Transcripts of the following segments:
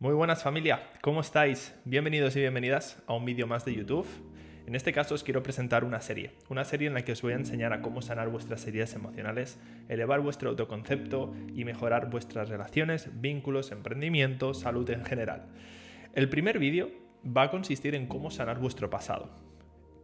Muy buenas familia, ¿cómo estáis? Bienvenidos y bienvenidas a un vídeo más de YouTube. En este caso os quiero presentar una serie en la que os voy a enseñar a cómo sanar vuestras heridas emocionales, elevar vuestro autoconcepto y mejorar vuestras relaciones, vínculos, emprendimiento, salud en general. El primer vídeo va a consistir en cómo sanar vuestro pasado.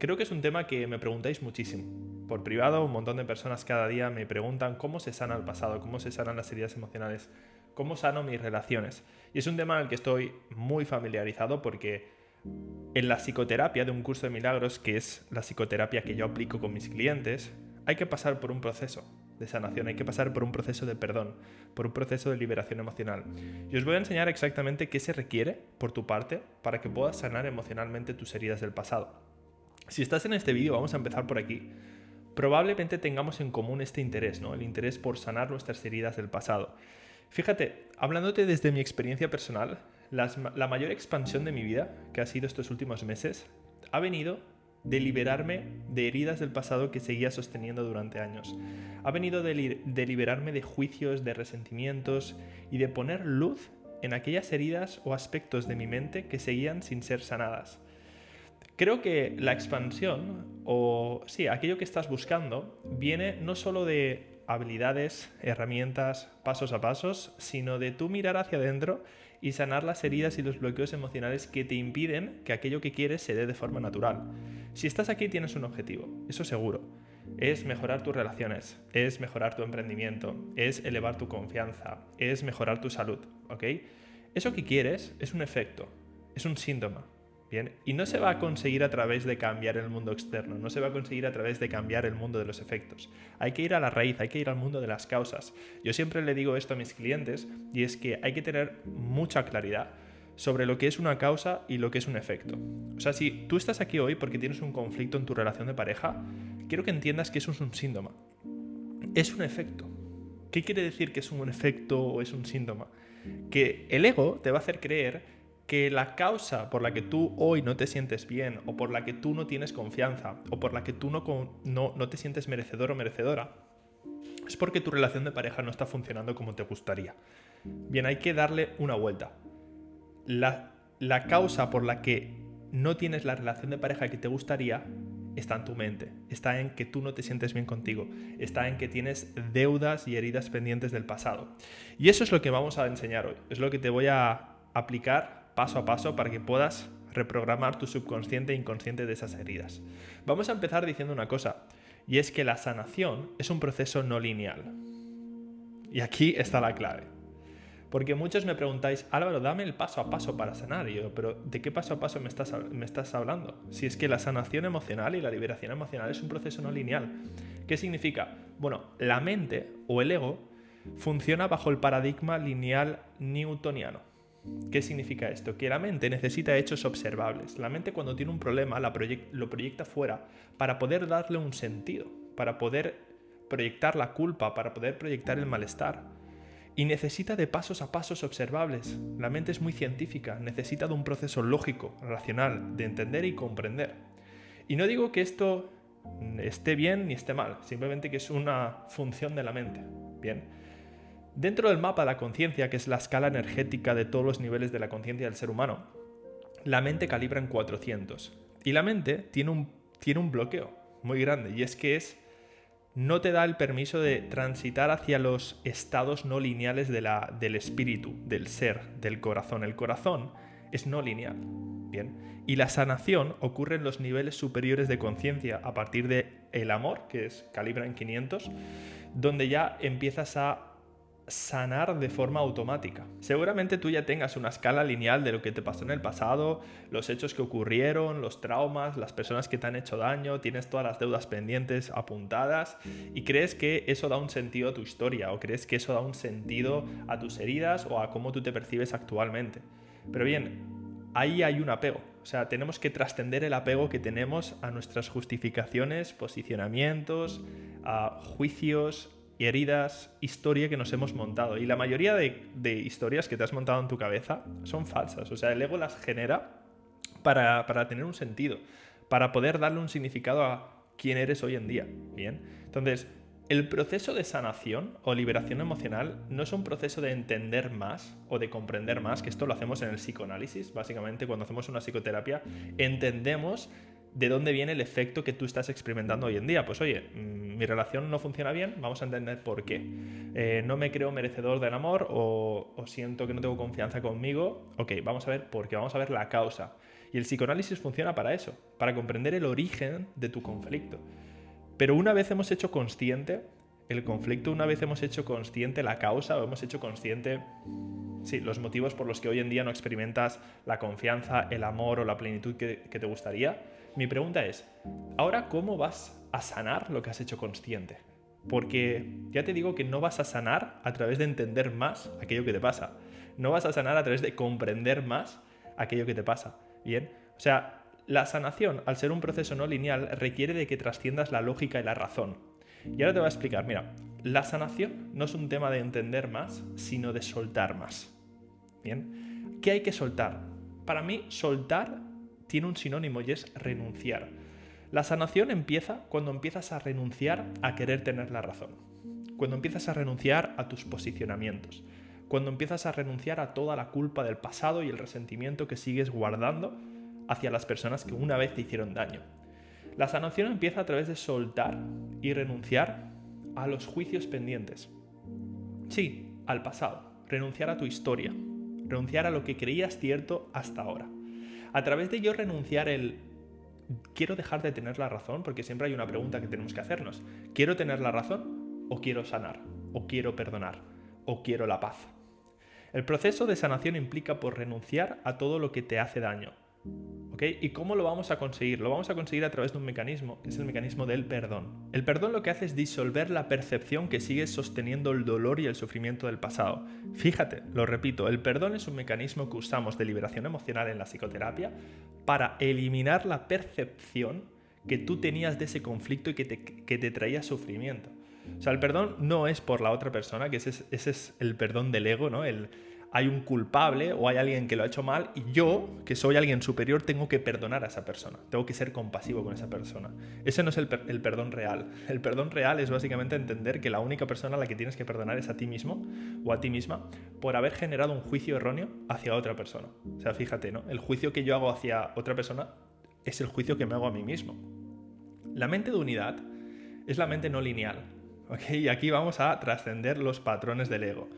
Creo que es un tema que me preguntáis muchísimo. Por privado, un montón de personas cada día me preguntan cómo se sana el pasado, cómo se sanan las heridas emocionales, cómo sano mis relaciones. Y es un tema en el que estoy muy familiarizado porque en la psicoterapia de un curso de milagros, que es la psicoterapia que yo aplico con mis clientes, hay que pasar por un proceso de sanación, hay que pasar por un proceso de perdón, por un proceso de liberación emocional. Y os voy a enseñar exactamente qué se requiere por tu parte para que puedas sanar emocionalmente tus heridas del pasado. Si estás en este vídeo, vamos a empezar por aquí. Probablemente tengamos en común este interés, ¿no? El interés por sanar nuestras heridas del pasado. Fíjate, hablándote desde mi experiencia personal, la mayor expansión de mi vida, que ha sido estos últimos meses, ha venido de liberarme de heridas del pasado que seguía sosteniendo durante años. Ha venido de liberarme de juicios, de resentimientos y de poner luz en aquellas heridas o aspectos de mi mente que seguían sin ser sanadas. Creo que la expansión, aquello que estás buscando, viene no solo de habilidades, herramientas, pasos a pasos, sino de tú mirar hacia adentro y sanar las heridas y los bloqueos emocionales que te impiden que aquello que quieres se dé de forma natural. Si estás aquí tienes un objetivo, eso seguro. Es mejorar tus relaciones, es mejorar tu emprendimiento, es elevar tu confianza, es mejorar tu salud, ¿ok? Eso que quieres es un efecto, es un síntoma. Bien, y no se va a conseguir a través de cambiar el mundo externo, no se va a conseguir a través de cambiar el mundo de los efectos. Hay que ir a la raíz, hay que ir al mundo de las causas. Yo siempre le digo esto a mis clientes y es que hay que tener mucha claridad sobre lo que es una causa y lo que es un efecto. O sea, si tú estás aquí hoy porque tienes un conflicto en tu relación de pareja, quiero que entiendas que eso es un síntoma. Es un efecto. ¿Qué quiere decir que es un efecto o es un síntoma? Que el ego te va a hacer creer que la causa por la que tú hoy no te sientes bien, o por la que tú no tienes confianza, o por la que tú no te sientes merecedor o merecedora, es porque tu relación de pareja no está funcionando como te gustaría. Bien, hay que darle una vuelta. La causa por la que no tienes la relación de pareja que te gustaría está en tu mente, está en que tú no te sientes bien contigo, está en que tienes deudas y heridas pendientes del pasado. Y eso es lo que vamos a enseñar hoy, es lo que te voy a aplicar paso a paso para que puedas reprogramar tu subconsciente e inconsciente de esas heridas. Vamos a empezar diciendo una cosa, y es que la sanación es un proceso no lineal. Y aquí está la clave. Porque muchos me preguntáis, Álvaro, dame el paso a paso para sanar. Y yo, pero ¿de qué paso a paso me estás hablando? Si es que la sanación emocional y la liberación emocional es un proceso no lineal. ¿Qué significa? Bueno, la mente o el ego funciona bajo el paradigma lineal newtoniano. ¿Qué significa esto? Que la mente necesita hechos observables. La mente cuando tiene un problema lo proyecta fuera para poder darle un sentido, para poder proyectar la culpa, para poder proyectar el malestar. Y necesita de pasos a pasos observables. La mente es muy científica, necesita de un proceso lógico, racional, de entender y comprender. Y no digo que esto esté bien ni esté mal, simplemente que es una función de la mente. Bien. Dentro del mapa de la conciencia, que es la escala energética de todos los niveles de la conciencia del ser humano, la mente calibra en 400. Y la mente tiene un bloqueo muy grande, y es que no te da el permiso de transitar hacia los estados no lineales del espíritu, del ser, del corazón. El corazón es no lineal. Bien. Y la sanación ocurre en los niveles superiores de conciencia a partir del amor, que es calibra en 500, donde ya empiezas a sanar de forma automática. Seguramente tú ya tengas una escala lineal de lo que te pasó en el pasado, los hechos que ocurrieron, los traumas, las personas que te han hecho daño, tienes todas las deudas pendientes apuntadas y crees que eso da un sentido a tu historia o crees que eso da un sentido a tus heridas o a cómo tú te percibes actualmente. Pero bien, ahí hay un apego. O sea, tenemos que trascender el apego que tenemos a nuestras justificaciones, posicionamientos, a juicios y heridas, historia que nos hemos montado. Y la mayoría de historias que te has montado en tu cabeza son falsas. O sea, el ego las genera para tener un sentido, para poder darle un significado a quién eres hoy en día. Bien. Entonces, El proceso de sanación o liberación emocional no es un proceso de entender más o de comprender más, que esto lo hacemos en el psicoanálisis. Básicamente, cuando hacemos una psicoterapia, entendemos de dónde viene el efecto que tú estás experimentando hoy en día. Pues oye, mi relación no funciona bien, vamos a entender por qué. No me creo merecedor del amor o siento que no tengo confianza conmigo. Ok, vamos a ver por qué, vamos a ver la causa. Y el psicoanálisis funciona para eso, para comprender el origen de tu conflicto. Pero una vez hemos hecho consciente el conflicto, una vez hemos hecho consciente la causa o hemos hecho consciente los motivos por los que hoy en día no experimentas la confianza, el amor o la plenitud que te gustaría, mi pregunta es, ¿ahora cómo vas a sanar lo que has hecho consciente? Porque ya te digo que no vas a sanar a través de entender más aquello que te pasa. No vas a sanar a través de comprender más aquello que te pasa. ¿Bien? O sea, la sanación, al ser un proceso no lineal, requiere de que trasciendas la lógica y la razón. Y ahora te voy a explicar, mira, la sanación no es un tema de entender más, sino de soltar más. ¿Bien? ¿Qué hay que soltar? Para mí, soltar tiene un sinónimo y es renunciar. La sanación empieza cuando empiezas a renunciar a querer tener la razón. Cuando empiezas a renunciar a tus posicionamientos. Cuando empiezas a renunciar a toda la culpa del pasado y el resentimiento que sigues guardando hacia las personas que una vez te hicieron daño. La sanación empieza a través de soltar y renunciar a los juicios pendientes. Sí, al pasado. Renunciar a tu historia. Renunciar a lo que creías cierto hasta ahora. A través de ello renunciar quiero dejar de tener la razón, porque siempre hay una pregunta que tenemos que hacernos. ¿Quiero tener la razón o quiero sanar? ¿O quiero perdonar? ¿O quiero la paz? El proceso de sanación implica por renunciar a todo lo que te hace daño. ¿Okay? ¿Y cómo lo vamos a conseguir? Lo vamos a conseguir a través de un mecanismo, que es el mecanismo del perdón. El perdón lo que hace es disolver la percepción que sigue sosteniendo el dolor y el sufrimiento del pasado. Fíjate, lo repito, el perdón es un mecanismo que usamos de liberación emocional en la psicoterapia para eliminar la percepción que tú tenías de ese conflicto y que te traía sufrimiento. O sea, el perdón no es por la otra persona, que ese es el perdón del ego, ¿no? Hay un culpable o hay alguien que lo ha hecho mal y yo, que soy alguien superior, tengo que perdonar a esa persona. Tengo que ser compasivo con esa persona. Ese no es el perdón real. El perdón real es básicamente entender que la única persona a la que tienes que perdonar es a ti mismo o a ti misma por haber generado un juicio erróneo hacia otra persona. O sea, fíjate, ¿no? El juicio que yo hago hacia otra persona es el juicio que me hago a mí mismo. La mente de unidad es la mente no lineal. ¿Okay? Y aquí vamos a trascender los patrones del ego.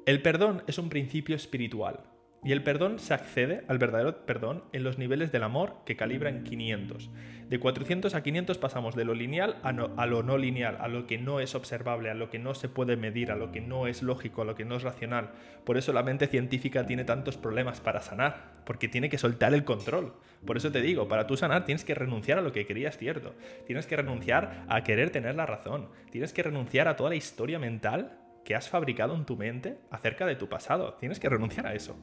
El perdón es un principio espiritual y el perdón se accede al verdadero perdón en los niveles del amor que calibra en 500. De 400 a 500 pasamos de lo lineal a lo no lineal, a lo que no es observable, a lo que no se puede medir, a lo que no es lógico, a lo que no es racional. Por eso la mente científica tiene tantos problemas para sanar, porque tiene que soltar el control. Por eso te digo, para tú sanar tienes que renunciar a lo que creías cierto, tienes que renunciar a querer tener la razón, tienes que renunciar a toda la historia mental que has fabricado en tu mente acerca de tu pasado. Tienes que renunciar a eso.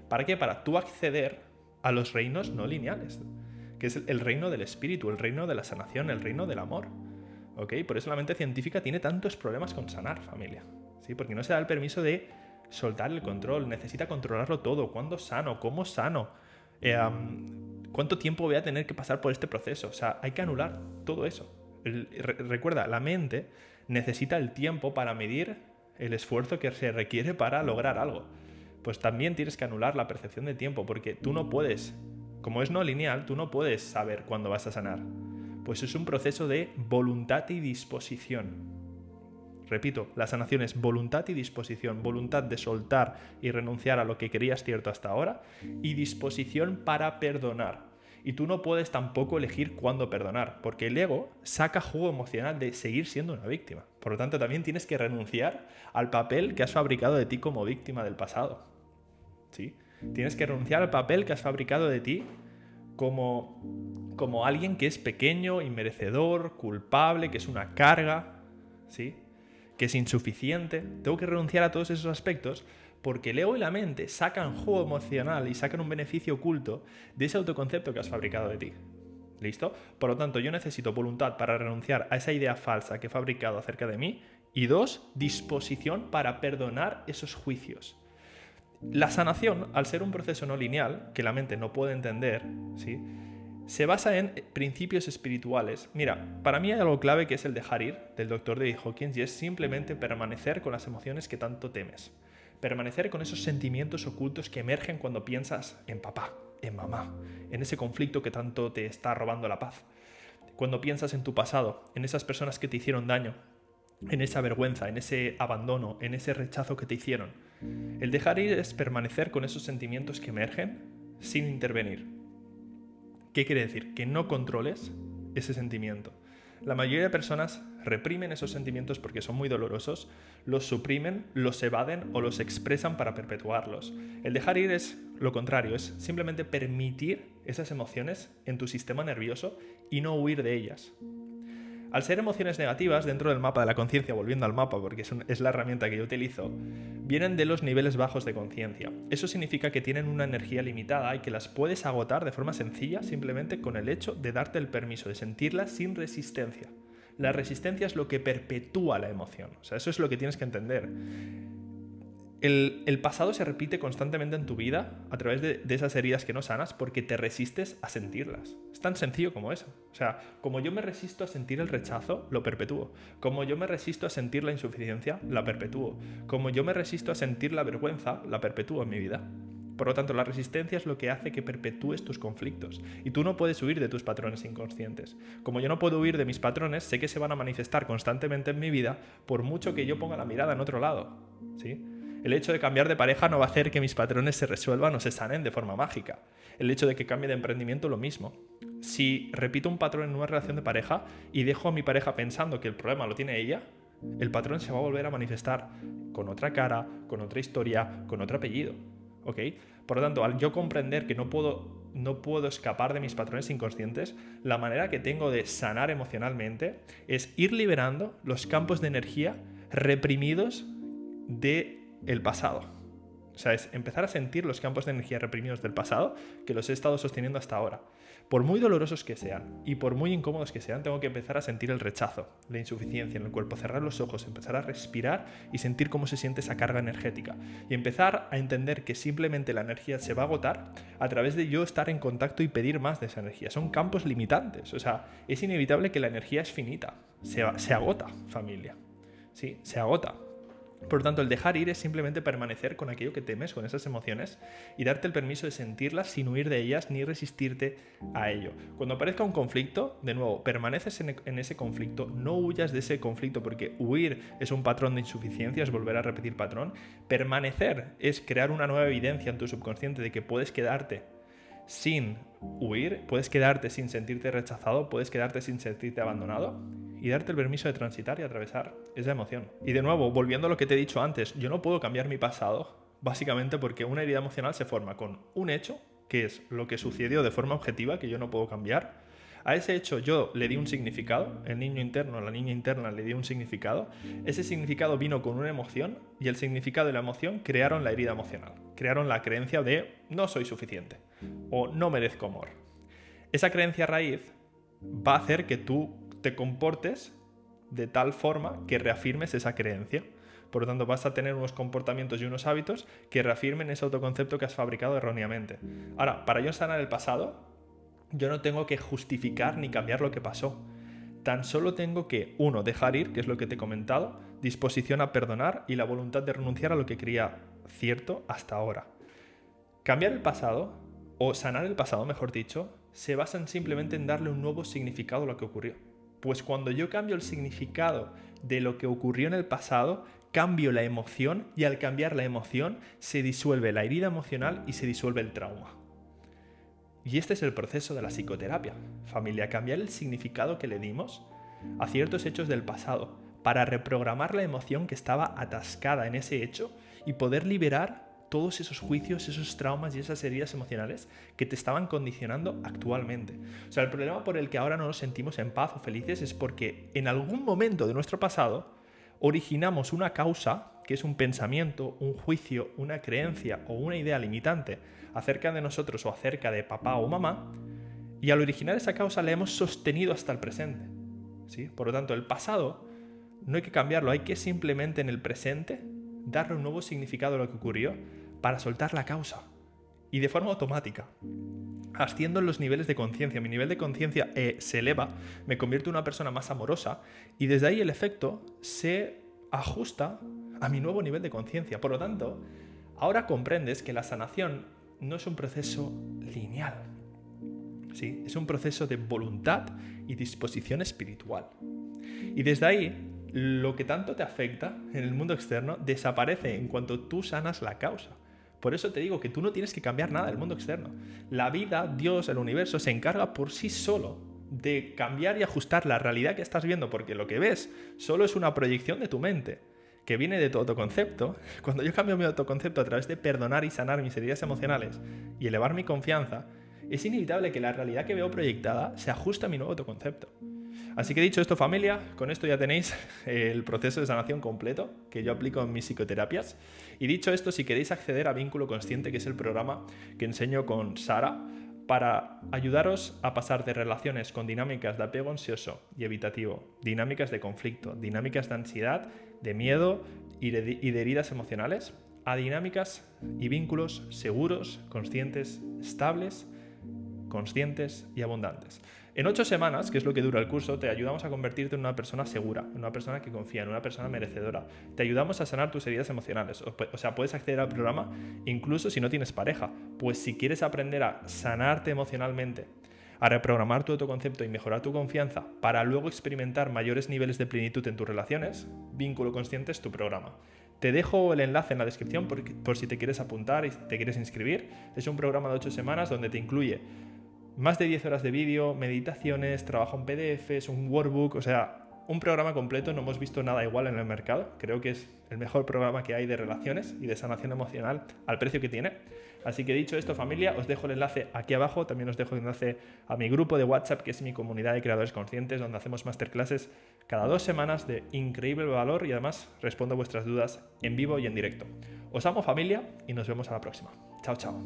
¿Para qué? Para tú acceder a los reinos no lineales, que es el reino del espíritu, el reino de la sanación, el reino del amor. ¿Ok? Por eso la mente científica tiene tantos problemas con sanar, familia. ¿Sí? Porque no se da el permiso de soltar el control, necesita controlarlo todo. ¿Cuándo sano? ¿Cómo sano? ¿Cuánto tiempo voy a tener que pasar por este proceso? O sea, hay que anular todo eso. Recuerda, la mente necesita el tiempo para medir el esfuerzo que se requiere para lograr algo. Pues también tienes que anular la percepción de tiempo, porque tú no puedes, como es no lineal, tú no puedes saber cuándo vas a sanar. Pues es un proceso de voluntad y disposición. Repito, la sanación es voluntad y disposición, voluntad de soltar y renunciar a lo que creías cierto hasta ahora y disposición para perdonar. Y tú no puedes tampoco elegir cuándo perdonar, porque el ego saca jugo emocional de seguir siendo una víctima. Por lo tanto, también tienes que renunciar al papel que has fabricado de ti como víctima del pasado. ¿Sí? Tienes que renunciar al papel que has fabricado de ti como alguien que es pequeño, inmerecedor, culpable, que es una carga, ¿sí? Que es insuficiente. Tengo que renunciar a todos esos aspectos porque el ego y la mente sacan jugo emocional y sacan un beneficio oculto de ese autoconcepto que has fabricado de ti. ¿Listo? Por lo tanto, yo necesito voluntad para renunciar a esa idea falsa que he fabricado acerca de mí y 2, disposición para perdonar esos juicios. La sanación, al ser un proceso no lineal, que la mente no puede entender, ¿sí? se basa en principios espirituales. Mira, para mí hay algo clave que es el dejar ir, del Dr. David Hawkins, y es simplemente permanecer con las emociones que tanto temes. Permanecer con esos sentimientos ocultos que emergen cuando piensas en papá, en mamá, en ese conflicto que tanto te está robando la paz. Cuando piensas en tu pasado, en esas personas que te hicieron daño, en esa vergüenza, en ese abandono, en ese rechazo que te hicieron. El dejar ir es permanecer con esos sentimientos que emergen sin intervenir. ¿Qué quiere decir? Que no controles ese sentimiento. La mayoría de personas reprimen esos sentimientos porque son muy dolorosos, los suprimen, los evaden o los expresan para perpetuarlos. El dejar ir es lo contrario, es simplemente permitir esas emociones en tu sistema nervioso y no huir de ellas. Al ser emociones negativas, dentro del mapa de la conciencia, volviendo al mapa porque es la herramienta que yo utilizo, vienen de los niveles bajos de conciencia. Eso significa que tienen una energía limitada y que las puedes agotar de forma sencilla simplemente con el hecho de darte el permiso de sentirlas sin resistencia. La resistencia es lo que perpetúa la emoción. O sea, eso es lo que tienes que entender. El pasado se repite constantemente en tu vida a través de esas heridas que no sanas porque te resistes a sentirlas. Es tan sencillo como eso. O sea, como yo me resisto a sentir el rechazo, lo perpetúo. Como yo me resisto a sentir la insuficiencia, la perpetúo. Como yo me resisto a sentir la vergüenza, la perpetúo en mi vida. Por lo tanto, la resistencia es lo que hace que perpetúes tus conflictos. Y tú no puedes huir de tus patrones inconscientes. Como yo no puedo huir de mis patrones, sé que se van a manifestar constantemente en mi vida por mucho que yo ponga la mirada en otro lado. ¿Sí? El hecho de cambiar de pareja no va a hacer que mis patrones se resuelvan o se sanen de forma mágica. El hecho de que cambie de emprendimiento, lo mismo. Si repito un patrón en una relación de pareja y dejo a mi pareja pensando que el problema lo tiene ella, el patrón se va a volver a manifestar con otra cara, con otra historia, con otro apellido. ¿Ok? Por lo tanto, al yo comprender que no puedo escapar de mis patrones inconscientes, la manera que tengo de sanar emocionalmente es ir liberando los campos de energía reprimidos del pasado. O sea, es empezar a sentir los campos de energía reprimidos del pasado que los he estado sosteniendo hasta ahora. Por muy dolorosos que sean y por muy incómodos que sean, tengo que empezar a sentir el rechazo, la insuficiencia en el cuerpo, cerrar los ojos, empezar a respirar y sentir cómo se siente esa carga energética. Y empezar a entender que simplemente la energía se va a agotar a través de yo estar en contacto y pedir más de esa energía. Son campos limitantes. O sea, es inevitable que la energía es finita. Se agota, familia. Sí, se agota. Por lo tanto, el dejar ir es simplemente permanecer con aquello que temes, con esas emociones, y darte el permiso de sentirlas sin huir de ellas ni resistirte a ello. Cuando aparezca un conflicto, de nuevo, permaneces en ese conflicto, no huyas de ese conflicto porque huir es un patrón de insuficiencia, es volver a repetir patrón. Permanecer es crear una nueva evidencia en tu subconsciente de que puedes quedarte sin huir, puedes quedarte sin sentirte rechazado, puedes quedarte sin sentirte abandonado y darte el permiso de transitar y atravesar esa emoción. Y de nuevo, volviendo a lo que te he dicho antes, yo no puedo cambiar mi pasado, básicamente porque una herida emocional se forma con un hecho, que es lo que sucedió de forma objetiva, que yo no puedo cambiar. A ese hecho yo le di un significado, el niño interno, la niña interna le dio un significado, ese significado vino con una emoción y el significado y la emoción crearon la herida emocional, crearon la creencia de no soy suficiente o no merezco amor. Esa creencia raíz va a hacer que tú te comportes de tal forma que reafirmes esa creencia. Por lo tanto, vas a tener unos comportamientos y unos hábitos que reafirmen ese autoconcepto que has fabricado erróneamente. Ahora, para yo sanar el pasado, yo no tengo que justificar ni cambiar lo que pasó. Tan solo tengo que, 1, dejar ir, que es lo que te he comentado, disposición a perdonar y la voluntad de renunciar a lo que creía cierto hasta ahora. Cambiar el pasado, o sanar el pasado, mejor dicho, se basa simplemente en darle un nuevo significado a lo que ocurrió. Pues cuando yo cambio el significado de lo que ocurrió en el pasado, cambio la emoción y al cambiar la emoción se disuelve la herida emocional y se disuelve el trauma. Y este es el proceso de la psicoterapia, familia, cambiar el significado que le dimos a ciertos hechos del pasado para reprogramar la emoción que estaba atascada en ese hecho y poder liberar todos esos juicios, esos traumas y esas heridas emocionales que te estaban condicionando actualmente. O sea, el problema por el que ahora no nos sentimos en paz o felices es porque en algún momento de nuestro pasado originamos una causa, que es un pensamiento, un juicio, una creencia o una idea limitante acerca de nosotros o acerca de papá o mamá, y al originar esa causa la hemos sostenido hasta el presente. ¿Sí? Por lo tanto, el pasado no hay que cambiarlo, hay que simplemente en el presente darle un nuevo significado a lo que ocurrió para soltar la causa y de forma automática. Asciendo en los niveles de conciencia. Mi nivel de conciencia se eleva, me convierto en una persona más amorosa y desde ahí el efecto se ajusta a mi nuevo nivel de conciencia. Por lo tanto, ahora comprendes que la sanación no es un proceso lineal. ¿Sí? Es un proceso de voluntad y disposición espiritual. Y desde ahí, lo que tanto te afecta en el mundo externo desaparece en cuanto tú sanas la causa. Por eso te digo que tú no tienes que cambiar nada del mundo externo. La vida, Dios, el universo, se encarga por sí solo de cambiar y ajustar la realidad que estás viendo, porque lo que ves solo es una proyección de tu mente, que viene de tu autoconcepto. Cuando yo cambio mi autoconcepto a través de perdonar y sanar mis heridas emocionales y elevar mi confianza, es inevitable que la realidad que veo proyectada se ajuste a mi nuevo autoconcepto. Así que dicho esto, familia, con esto ya tenéis el proceso de sanación completo que yo aplico en mis psicoterapias. Y dicho esto, si queréis acceder a Vínculo Consciente, que es el programa que enseño con Sara, para ayudaros a pasar de relaciones con dinámicas de apego ansioso y evitativo, dinámicas de conflicto, dinámicas de ansiedad, de miedo y de heridas emocionales, a dinámicas y vínculos seguros, conscientes, estables, conscientes y abundantes. En 8 semanas, que es lo que dura el curso, te ayudamos a convertirte en una persona segura, en una persona que confía, en una persona merecedora. Te ayudamos a sanar tus heridas emocionales. O sea, puedes acceder al programa incluso si no tienes pareja. Pues si quieres aprender a sanarte emocionalmente, a reprogramar tu autoconcepto y mejorar tu confianza para luego experimentar mayores niveles de plenitud en tus relaciones, Vínculo Consciente es tu programa. Te dejo el enlace en la descripción por si te quieres apuntar y te quieres inscribir. Es un programa de 8 semanas donde te incluye más de 10 horas de vídeo, meditaciones, trabajo en PDFs, un workbook, o sea, un programa completo. No hemos visto nada igual en el mercado. Creo que es el mejor programa que hay de relaciones y de sanación emocional al precio que tiene. Así que dicho esto, familia, os dejo el enlace aquí abajo. También os dejo el enlace a mi grupo de WhatsApp, que es mi comunidad de creadores conscientes, donde hacemos masterclasses cada 2 semanas de increíble valor y además respondo a vuestras dudas en vivo y en directo. Os amo, familia, y nos vemos a la próxima. Chao, chao.